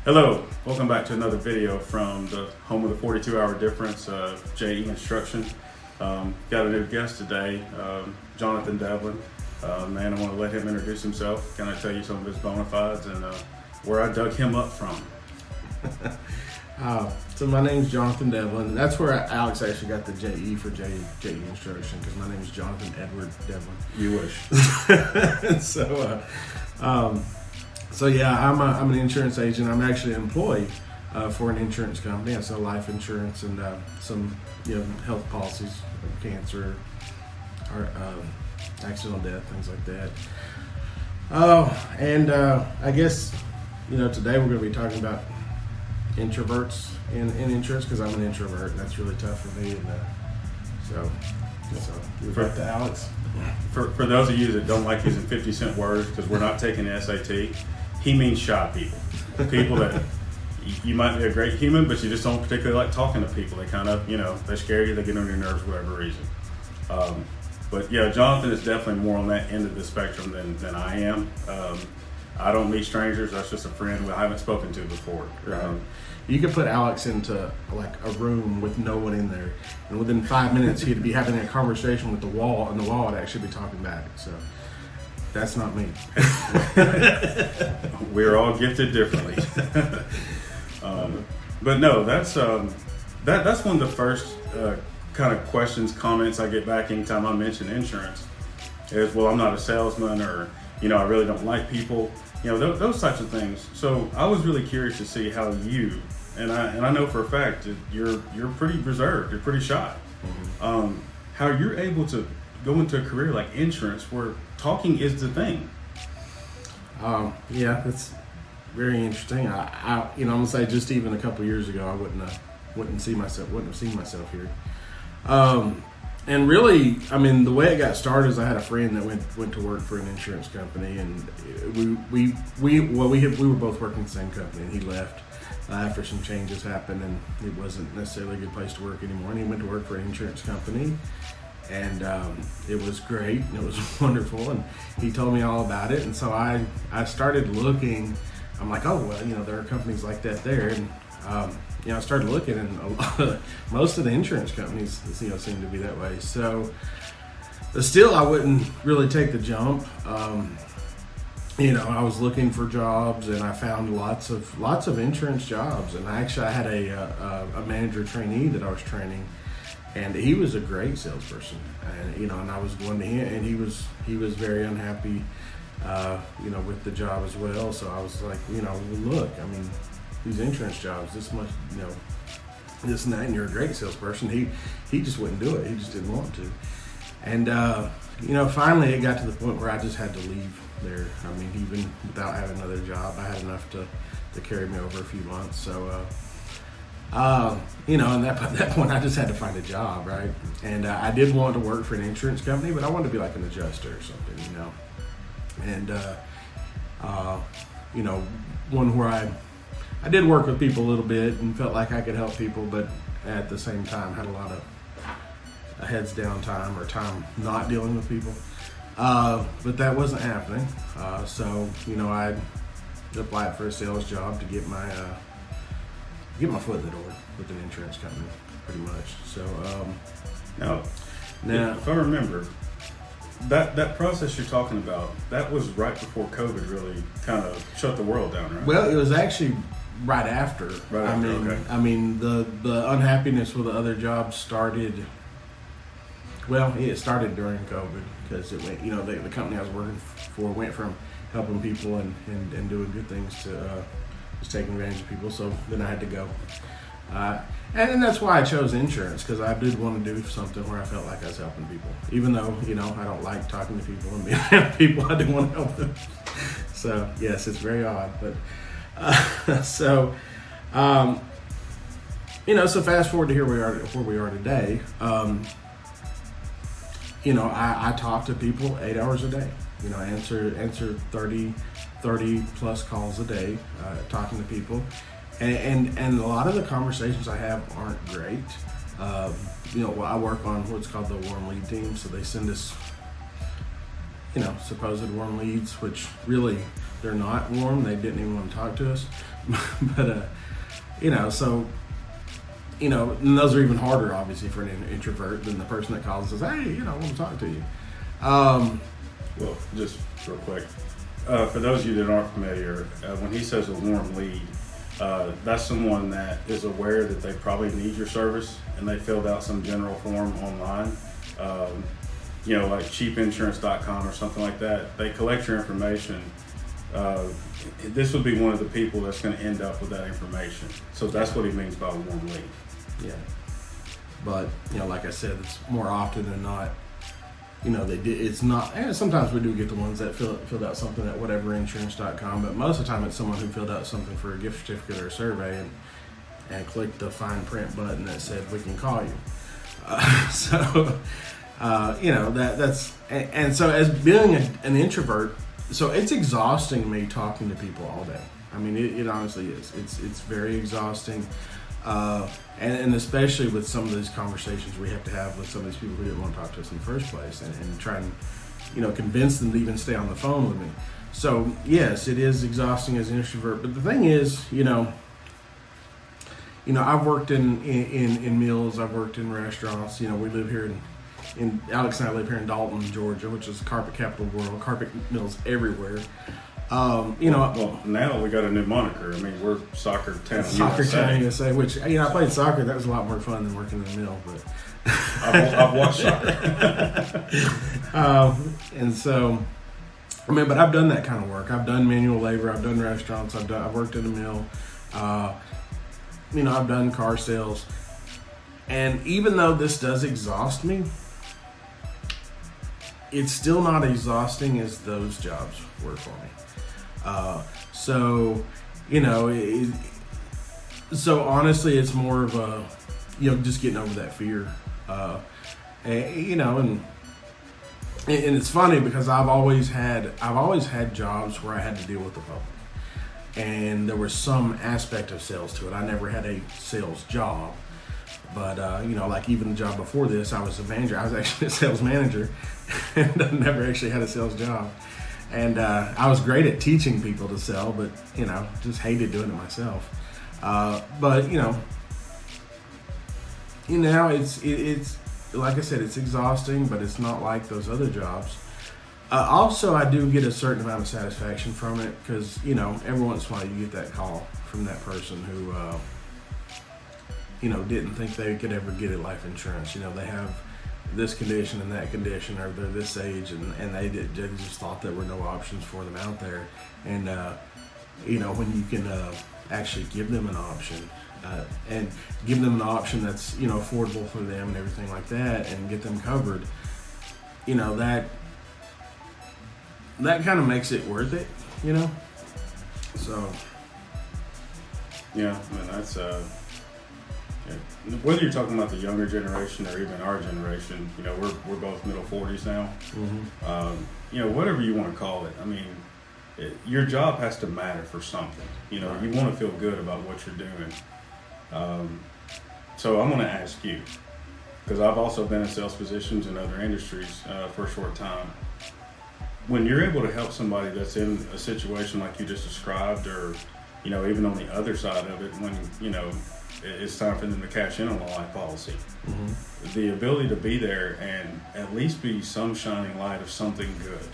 Hello, welcome back to another video from the home of the 42-hour difference, JE Instruction. Got a new guest today, Jonathan Devlin. Man, I want to let him introduce himself. Can I tell you some of his bona fides and where I dug him up from? So my name's Jonathan Devlin. That's where Alex actually got the JE for JE Instruction, because my name is Jonathan Edward Devlin. You wish. So yeah, I'm an insurance agent. I'm actually employed for an insurance company. I sell life insurance and some health policies, cancer, or accidental death, things like that. I guess today we're going to be talking about introverts in insurance, because I'm an introvert and that's really tough for me. So we've got to Alex. For those of you that don't like using 50-cent words because we're not taking the SAT, he means shy people. People that you might be a great human, but you just don't particularly like talking to people. They kind of, they scare you, they get on your nerves for whatever reason. But yeah, Jonathan is definitely more on that end of the spectrum than I am. I don't meet strangers. That's just a friend who I haven't spoken to before. Right. You could put Alex into like a room with no one in there, and within 5 minutes he'd be having a conversation with the wall, and the wall would actually be talking back. So that's not me. We're all gifted differently. But no, that's one of the first kind of questions, comments I get back anytime I mention insurance is, well, I'm not a salesman, or I really don't like people, those types of things. So I was really curious to see how you, and I know for a fact that you're pretty reserved, you're pretty shy. Mm-hmm. How you're able to go into a career like insurance where talking is the thing. Yeah, that's very interesting. I'm gonna say, just even a couple years ago, I wouldn't have seen myself here. And really, the way it got started is I had a friend that went to work for an insurance company, and we were both working at the same company, and he left after some changes happened, and it wasn't necessarily a good place to work anymore, and he went to work for an insurance company, and it was great, and it was wonderful, and he told me all about it, and so I started looking. I'm like, oh, well, there are companies like that there, and I started looking, and most of the insurance companies, seem to be that way. So, but still, I wouldn't really take the jump. I was looking for jobs, and I found lots of insurance jobs. And I had a manager trainee that I was training, and he was a great salesperson. And and I was going to him, and he was very unhappy, with the job as well. So I was like, look, these insurance jobs, this much, this and that, and you're a great salesperson. He just wouldn't do it. He just didn't want to. And, finally it got to the point where I just had to leave there. Even without having another job, I had enough to carry me over a few months. So, and at that point I just had to find a job, right? And I did want to work for an insurance company, but I wanted to be like an adjuster or something, And, one where I did work with people a little bit and felt like I could help people, but at the same time had a lot of heads down time, or time not dealing with people. But that wasn't happening. So I applied for a sales job to get my foot in the door with an insurance company, pretty much. So now, if I remember, that process you're talking about, that was right before COVID really kind of shut the world down, right? Well, it was actually right after. Okay. The unhappiness with the other jobs started. Well, it started during COVID, because it went. The company I was working for went from helping people and doing good things to just taking advantage of people. So then I had to go. And then that's why I chose insurance, because I did want to do something where I felt like I was helping people. Even though, I don't like talking to people and being around people, I do want to help them. So, yes, it's very odd. But, so fast forward to where we are today. I talk to people 8 hours a day. Answer 30 plus calls a day, talking to people. And a lot of the conversations I have aren't great. I work on what's called the warm lead team, so they send us supposed warm leads, which really they're not warm. They didn't even want to talk to us. But, so, and those are even harder, obviously, for an introvert than the person that calls and says, hey, I want to talk to you. Well, just real quick, for those of you that aren't familiar, when he says a warm lead, that's someone that is aware that they probably need your service and they filled out some general form online, like cheapinsurance.com or something like that. They collect your information. This would be one of the people that's going to end up with that information. So that's what he means by a warm lead. Yeah. But, like I said, it's more often than not, they did. It's not, and sometimes we do get the ones that filled out something at whateverinsurance.com, but most of the time it's someone who filled out something for a gift certificate or a survey and clicked the fine print button that said, we can call you. That's, and so as being an introvert, so it's exhausting me talking to people all day. I mean, it honestly is. It's very exhausting. And especially with some of these conversations we have to have with some of these people who didn't want to talk to us in the first place, and try and convince them to even stay on the phone with me. So yes, it is exhausting as an introvert. But the thing is, I've worked in mills, I've worked in restaurants. We live here in Alex and I live here in Dalton, Georgia, which is the carpet capital of the world. Carpet mills everywhere. Well, now we got a new moniker. I mean, we're Soccer Town USA, which, I played soccer. That was a lot more fun than working in the mill, but I've watched soccer. And so, but I've done that kind of work. I've done manual labor. I've done restaurants. I've worked in a mill. I've done car sales. And even though this does exhaust me, it's still not exhausting as those jobs were for me. So honestly, it's more of a, just getting over that fear. And it's funny because I've always had jobs where I had to deal with the public, and there was some aspect of sales to it. I never had a sales job, but like even the job before this, I was a manager. I was actually a sales manager, and I never actually had a sales job. And I was great at teaching people to sell, but just hated doing it myself. But it's like I said, it's exhausting, but it's not like those other jobs. Also, I do get a certain amount of satisfaction from it because every once in a while you get that call from that person who didn't think they could ever get life insurance. They have this condition and that condition, or they're this age, and they just thought there were no options for them out there. And when you can actually give them an option, and give them an option that's affordable for them and everything like that, and get them covered, that kind of makes it worth it, So yeah, that's whether you're talking about the younger generation or even our generation, we're both middle 40s now. Mm-hmm. Whatever you want to call it. I mean, your job has to matter for something. You want to feel good about what you're doing. So I'm going to ask you, because I've also been in sales positions in other industries for a short time. When you're able to help somebody that's in a situation like you just described, or even on the other side of it, when it's time for them to cash in on a life policy. Mm-hmm. The ability to be there and at least be some shining light of something good,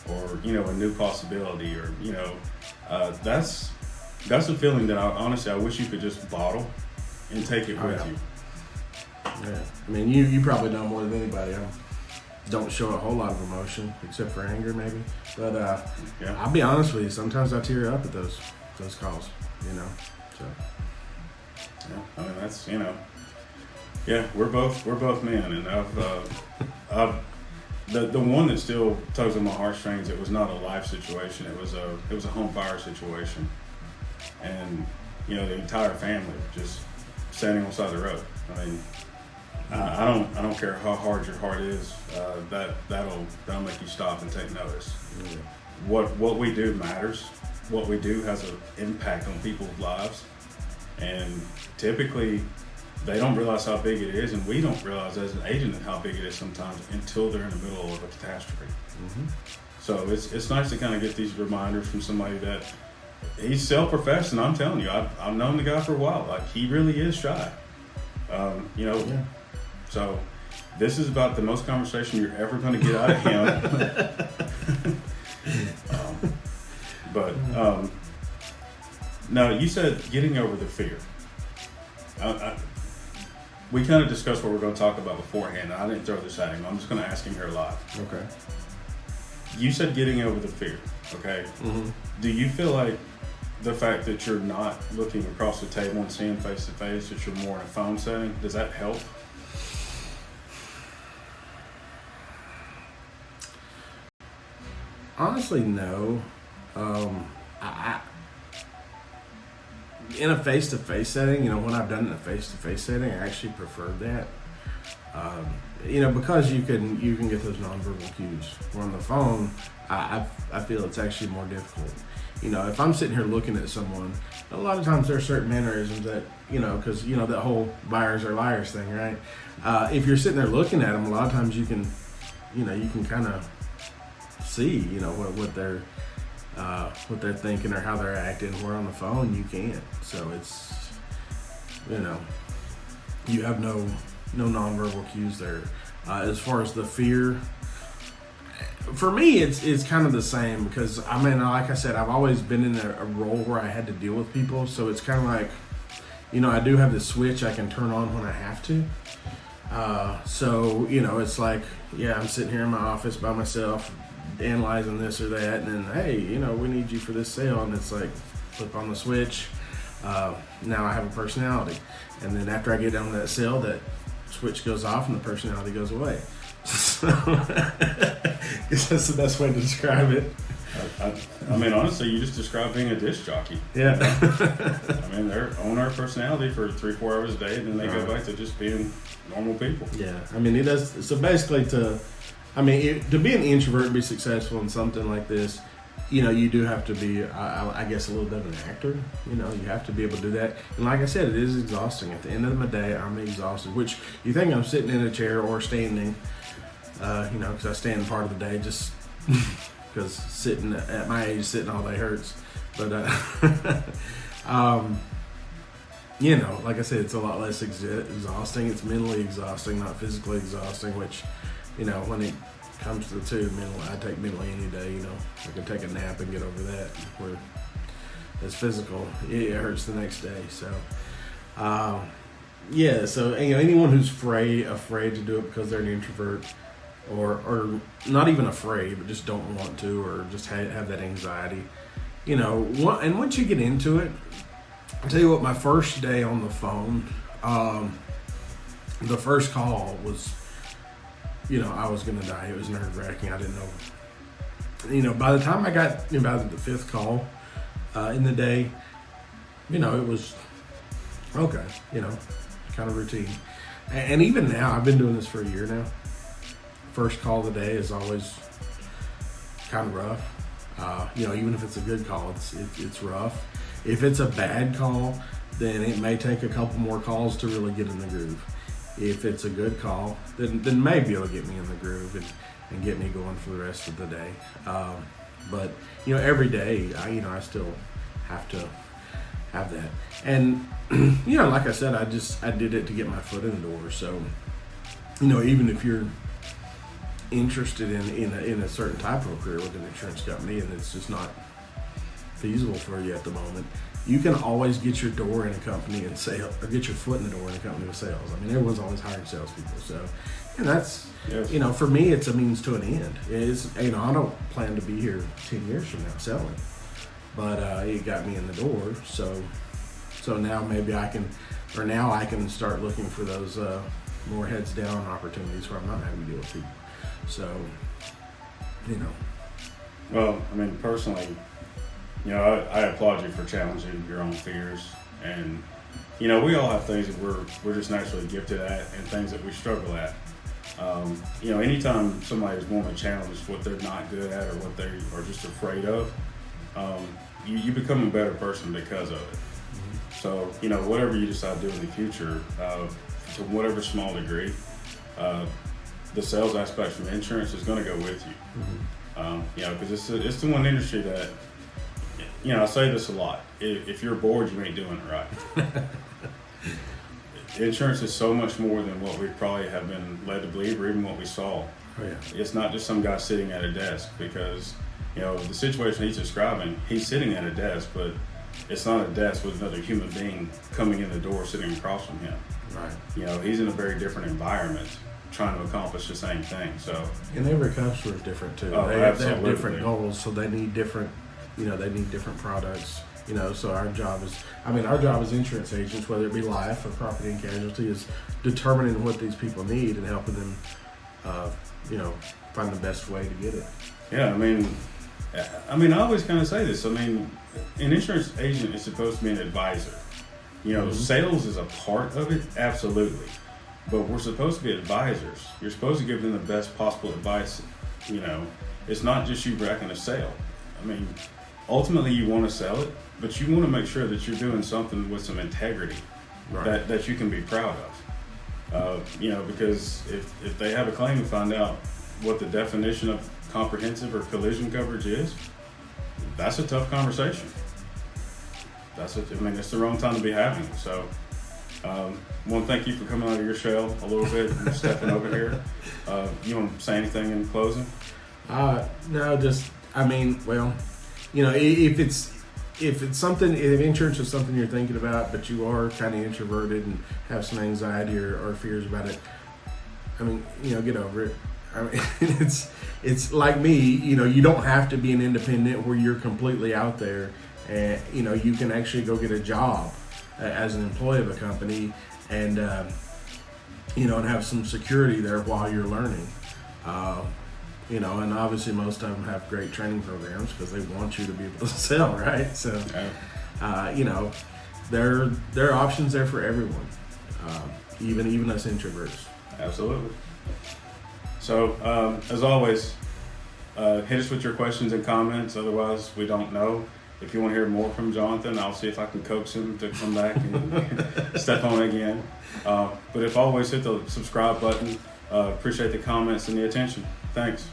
or a new possibility, or that's a feeling that I wish you could just bottle and take it with you. Yeah, I mean, you probably know more than anybody. I don't show a whole lot of emotion except for anger, maybe. But I'll be honest with you. Sometimes I tear up at those calls. So. Yeah, I mean that's we're both men, and I've the one that still tugs on my heartstrings. It was not a life situation. It was a home fire situation, and the entire family just standing on the side of the road. I mean, I don't care how hard your heart is. That'll make you stop and take notice. Yeah. What we do matters. What we do has an impact on people's lives. And typically, they don't realize how big it is, and we don't realize as an agent how big it is sometimes until they're in the middle of a catastrophe. Mm-hmm. So it's nice to kind of get these reminders from somebody that he's self-professed, and I'm telling you, I've known the guy for a while. Like, he really is shy. Yeah. So this is about the most conversation you're ever going to get out of him. No, you said getting over the fear. We kind of discussed what we're going to talk about beforehand. I didn't throw this at him. I'm just going to ask him here live. Okay. You said getting over the fear, okay? Mm-hmm. Do you feel like the fact that you're not looking across the table and seeing face to face, that you're more in a phone setting, does that help? Honestly, no. I in a face-to-face setting, when I've done it in a face-to-face setting, I actually preferred that. Because you can get those nonverbal cues. Where on the phone, I feel it's actually more difficult. If I'm sitting here looking at someone, a lot of times there are certain mannerisms that, because, that whole buyers are liars thing, right? If you're sitting there looking at them, a lot of times you can kind of see, what they're thinking or how they're acting. Where on the phone, you can't. So it's, you have no nonverbal cues there. As far as the fear, for me, it's kind of the same because, like I said, I've always been in a role where I had to deal with people. So it's kind of like, I do have this switch I can turn on when I have to. It's like, I'm sitting here in my office by myself, analyzing this or that, and then, hey, we need you for this sale, and it's like, flip on the switch. Now I have a personality. And then after I get done with that sale, that switch goes off and the personality goes away. So, I guess that's the best way to describe it. Honestly, you just described being a disc jockey. Yeah. They're on our personality for 3-4 hours a day, and then they go back to just being normal people. Yeah. It does. So basically to be an introvert and be successful in something like this, you do have to be, I guess, a little bit of an actor. You have to be able to do that. And like I said, it is exhausting. At the end of the day, I'm exhausted, which you think I'm sitting in a chair or standing, because I stand part of the day just because sitting at my age, sitting all day hurts. But, like I said, it's a lot less exhausting. It's mentally exhausting, not physically exhausting, which, when it comes to the two, I take mentally any day. I can take a nap and get over that. Where it's physical, it hurts the next day. So, So anyone who's afraid to do it because they're an introvert, or not even afraid, but just don't want to, or just have that anxiety, and once you get into it, I'll tell you what. My first day on the phone, the first call was, I was going to die. It was nerve-wracking. I didn't know. By the time I got about the fifth call in the day, it was okay, kind of routine. And even now, I've been doing this for a year now. First call of the day is always kind of rough. Even if it's a good call, it's rough. If it's a bad call, then it may take a couple more calls to really get in the groove. If it's a good call, then maybe it'll get me in the groove and get me going for the rest of the day. But every day, I still have to have that. And like I said, I did it to get my foot in the door. So even if you're interested in a certain type of a career with an insurance company and it's just not feasible for you at the moment, you can always get your door in a company and sales, or get your foot in the door in a company with sales. Everyone's always hiring salespeople. So, and that's, yes. For me, it's a means to an end. I don't plan to be here 10 years from now selling, but it got me in the door. So now maybe I can start looking for those more heads down opportunities where I'm not having to deal with people. So, Well, personally, I applaud you for challenging your own fears, and we all have things that we're just naturally gifted at, and things that we struggle at. Anytime somebody's willing to challenge what they're not good at or what they are just afraid of, you become a better person because of it. So, you know, whatever you decide to do in the future, to whatever small degree, the sales aspect from insurance is going to go with you. You know, because it's the one industry that, you know, I say this a lot. If you're bored, you ain't doing it right. Insurance is so much more than what we probably have been led to believe, or even what we saw. Oh, yeah. It's not just some guy sitting at a desk, because, you know, the situation he's describing, he's sitting at a desk, but it's not a desk with another human being coming in the door sitting across from him. Right. You know, he's in a very different environment trying to accomplish the same thing. So, and every customer is different too. Oh, they have absolutely. different goals, so they need different, you know, they need different products. You know, so our job as insurance agents, whether it be life or property and casualty, is determining what these people need and helping them, you know, find the best way to get it. yeah, I I always kind of say this. I mean, an insurance agent is supposed to be an advisor. You know, sales is a part of it, absolutely. But we're supposed to be advisors. You're supposed to give them the best possible advice. You know, it's not just you wrecking a sale. I mean, ultimately you want to sell it, but you want to make sure that you're doing something with some integrity, Right. that you can be proud of. You know, because if they have a claim and find out what the definition of comprehensive or collision coverage is, that's a tough conversation. It's the wrong time to be having it. So, want to thank you for coming out of your shell a little bit and stepping over here. You want to say anything in closing? No, just, well, you know, if insurance is something you're thinking about, but you are kind of introverted and have some anxiety or fears about it, you know, get over it. It's like me, you know, you don't have to be an independent where you're completely out there, and, you know, you can actually go get a job as an employee of a company and, you know, and have some security there while you're learning. You know, and obviously most of them have great training programs because they want you to be able to sell, right? So, you know, there are options there for everyone, even us introverts. Absolutely. So, as always, hit us with your questions and comments. Otherwise, we don't know. If you want to hear more from Jonathan, I'll see if I can coax him to come back and step on again. But if always, hit the subscribe button. Appreciate the comments and the attention. Thanks.